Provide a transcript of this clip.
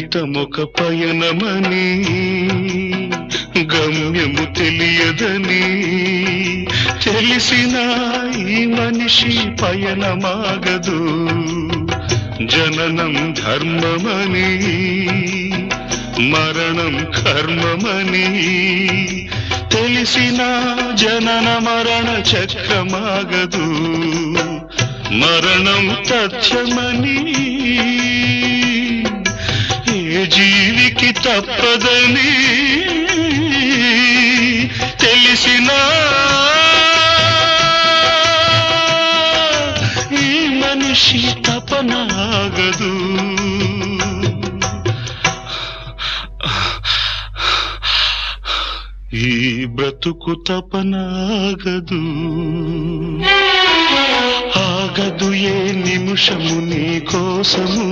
జీవితమొక పయనమని గమ్యము తెలియదని తెలిసిన ఈ మనిషి పయనమాగదు. జననం ధర్మమని మరణం కర్మమని తెలిసిన జనన మరణ చక్రమాగదు. మరణం తథ్యమని ఏ జీవికి తప్పదని తెలిసిన ఈ మనిషి తపనాగదు. ఈ బ్రతుకు తపనాగదు. ఆగదు ఏ నిమిషము నీ కోసము.